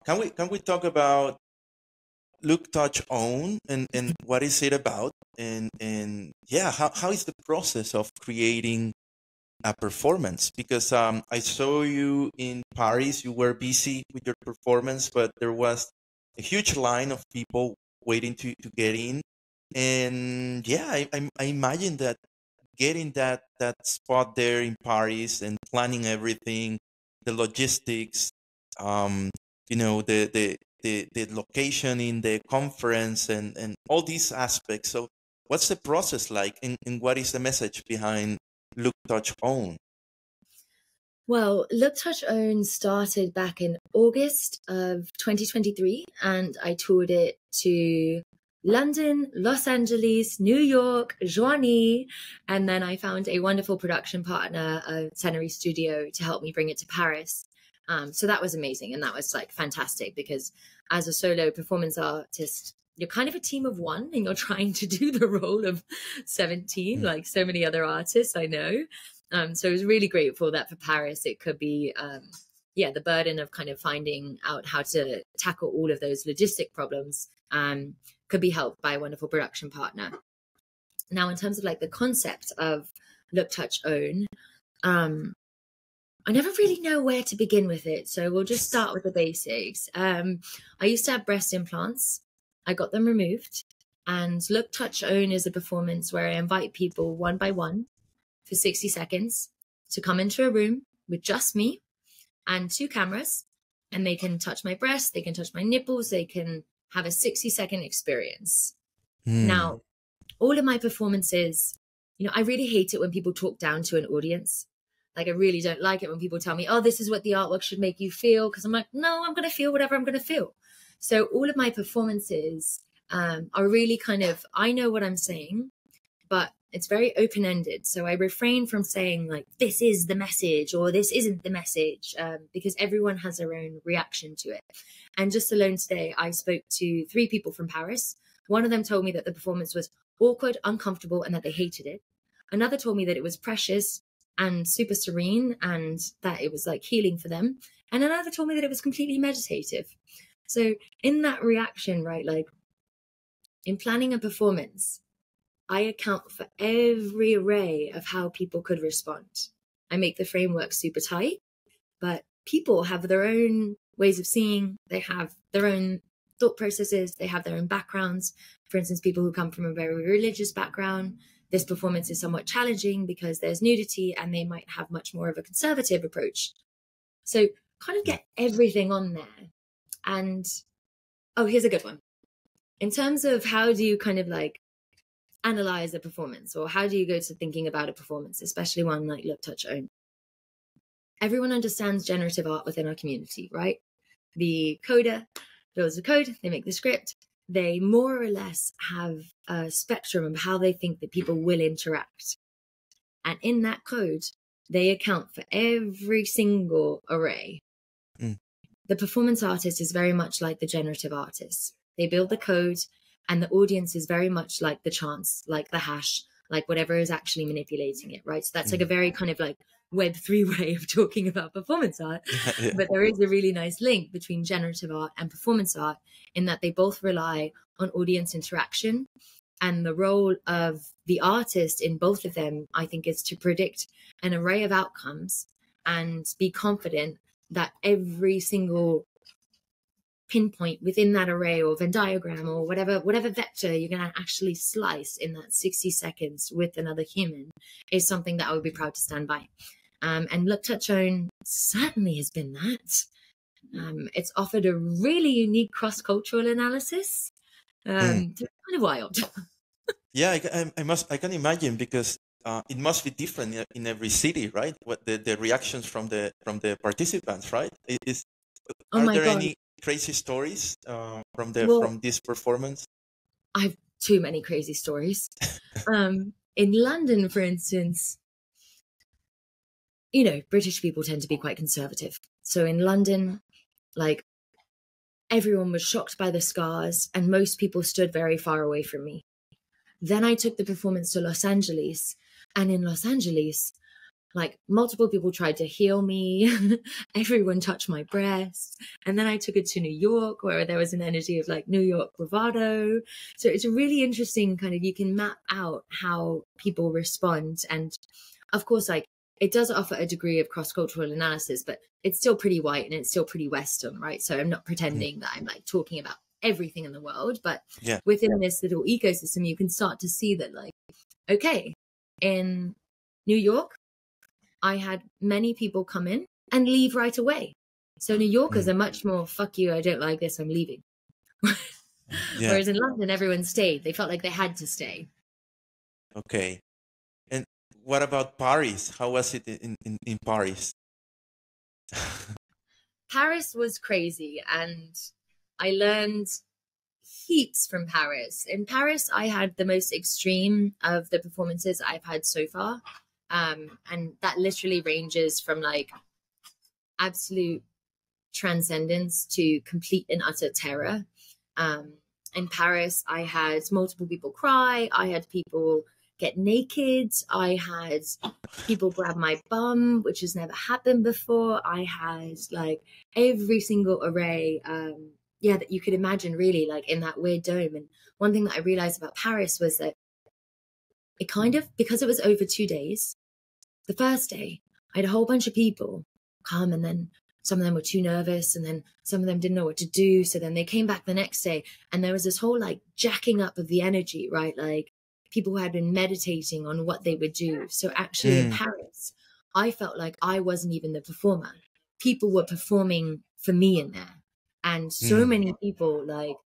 can we talk about Look, Touch, Own, and what is it about? And yeah, how is the process of creating a performance? Because I saw you in Paris. You were busy with your performance, but there was a huge line of people waiting to get in. And yeah, I imagine that getting that spot there in Paris and planning everything, the logistics, um, the location in the conference and all these aspects. So what's the process like, and what is the message behind Look, Touch, Own? Well, Look, Touch, Own started back in August of 2023, and I toured it to London, Los Angeles, New York, Joigny, and then I found a wonderful production partner, a Scenery Studio, to help me bring it to Paris. So that was amazing, and that was like fantastic because as a solo performance artist, you're kind of a team of one, and you're trying to do the role of 17, like so many other artists I know. So I was really grateful that for Paris, it could be, the burden of kind of finding out how to tackle all of those logistic problems could be helped by a wonderful production partner. Now, in terms of like the concept of Look, Touch, Own, I never really know where to begin with it. So we'll just start with the basics. I used to have breast implants. I got them removed. And Look, Touch, Own is a performance where I invite people one by one for 60 seconds to come into a room with just me and 2 cameras, and they can touch my breasts, they can touch my nipples, they can have a 60-second experience. Now, all of my performances, I really hate it when people talk down to an audience. Like, I really don't like it when people tell me, oh, this is what the artwork should make you feel. Because I'm like, no, I'm going to feel whatever I'm going to feel. So all of my performances are really kind of, I know what I'm saying, but it's very open-ended. So I refrain from saying like, this is the message or this isn't the message, because everyone has their own reaction to it. And just alone today, I spoke to 3 people from Paris. One of them told me that the performance was awkward, uncomfortable, and that they hated it. Another told me that it was precious and super serene and that it was like healing for them. And another told me that it was completely meditative. So in that reaction, right, like in planning a performance, I account for every array of how people could respond. I make the framework super tight, but people have their own ways of seeing. They have their own thought processes. They have their own backgrounds. For instance, people who come from a very religious background, this performance is somewhat challenging because there's nudity and they might have much more of a conservative approach. So kind of get everything on there. And, oh, here's a good one. In terms of how do you kind of like analyze a performance, or how do you go to thinking about a performance, especially one like Look, Touch, Own? Everyone understands generative art within our community, right? The coder builds the code, they make the script, they more or less have a spectrum of how they think that people will interact. And in that code, they account for every single array. The performance artist is very much like the generative artist. They build the code, and the audience is very much like the chance, like the hash, like whatever is actually manipulating it, right? So that's like a very kind of like Web3 way of talking about performance art. Yeah. But there is a really nice link between generative art and performance art in that they both rely on audience interaction. And the role of the artist in both of them, I think, is to predict an array of outcomes and be confident that every single pinpoint within that array or Venn diagram or whatever vector you're going to actually slice in that 60 seconds with another human is something that I would be proud to stand by. And Look, Touch, Own certainly has been that. It's offered a really unique cross-cultural analysis. It's kind of wild. Yeah, I can imagine, because it must be different in every city, right? What the reactions from the participants, right? Are there any crazy stories from this performance? I have too many crazy stories. In London, for instance, British people tend to be quite conservative. So in London, like, everyone was shocked by the scars and most people stood very far away from me. Then I took the performance to Los Angeles, and in Los Angeles, Like multiple people tried to heal me. Everyone touched my breasts. And then I took it to New York, where there was an energy of like New York bravado. So it's a really interesting kind of, you can map out how people respond. And of course, like it does offer a degree of cross-cultural analysis, but it's still pretty white and it's still pretty Western, right? So I'm not pretending that I'm like talking about everything in the world, but within this little ecosystem, you can start to see that like, okay, in New York, I had many people come in and leave right away. So New Yorkers are much more, fuck you, I don't like this, I'm leaving. Whereas in London, everyone stayed. They felt like they had to stay. Okay. And what about Paris? How was it in Paris? Paris was crazy, and I learned heaps from Paris. In Paris, I had the most extreme of the performances I've had so far. And that literally ranges from like absolute transcendence to complete and utter terror. In Paris, I had multiple people cry. I had people get naked. I had people grab my bum, which has never happened before. I had like every single array, that you could imagine, really, like in that weird dome. And one thing that I realized about Paris was that it kind of, because it was over 2 days, the first day, I had a whole bunch of people come, and then some of them were too nervous, and then some of them didn't know what to do. So then they came back the next day, and there was this whole like jacking up of the energy, right? Like people who had been meditating on what they would do. So actually in Paris, I felt like I wasn't even the performer. People were performing for me in there. And so many people, like,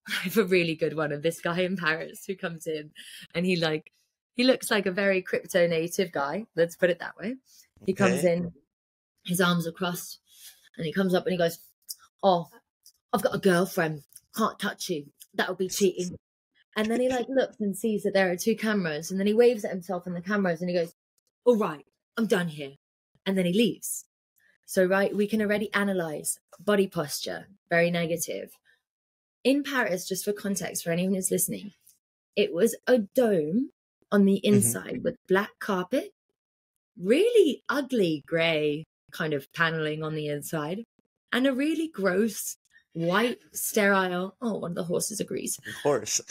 I have a really good one of this guy in Paris who comes in, and he looks like a very crypto native guy. Let's put it that way. He comes in, his arms are crossed, and he comes up and he goes, "Oh, I've got a girlfriend. Can't touch you. That would be cheating." And then he like looks and sees that there are 2 cameras, and then he waves at himself in the cameras and he goes, "All right, I'm done here." And then he leaves. So, right, we can already analyze body posture, very negative. In Paris, just for context, for anyone who's listening, it was a dome on the inside with black carpet, really ugly gray kind of paneling on the inside, and a really gross white sterile, oh, one of the horses agrees. Horse.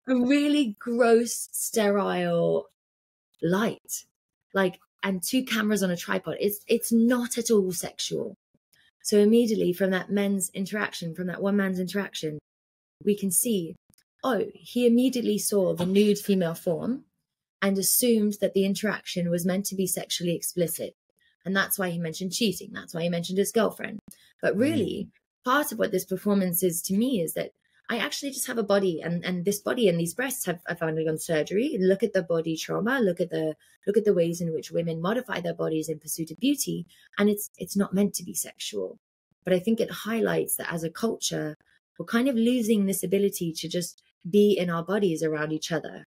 A really gross sterile light, like, and 2 cameras on a tripod. It's not at all sexual. So immediately from that men's interaction, from that one man's interaction, we can see, oh, he immediately saw the nude female form and assumed that the interaction was meant to be sexually explicit. And that's why he mentioned cheating. That's why he mentioned his girlfriend. But really, part of what this performance is to me is that I actually just have a body, and this body and these breasts have undergone surgery. Look at the body trauma. Look at the ways in which women modify their bodies in pursuit of beauty, and it's not meant to be sexual. But I think it highlights that as a culture, we're kind of losing this ability to just be in our bodies around each other.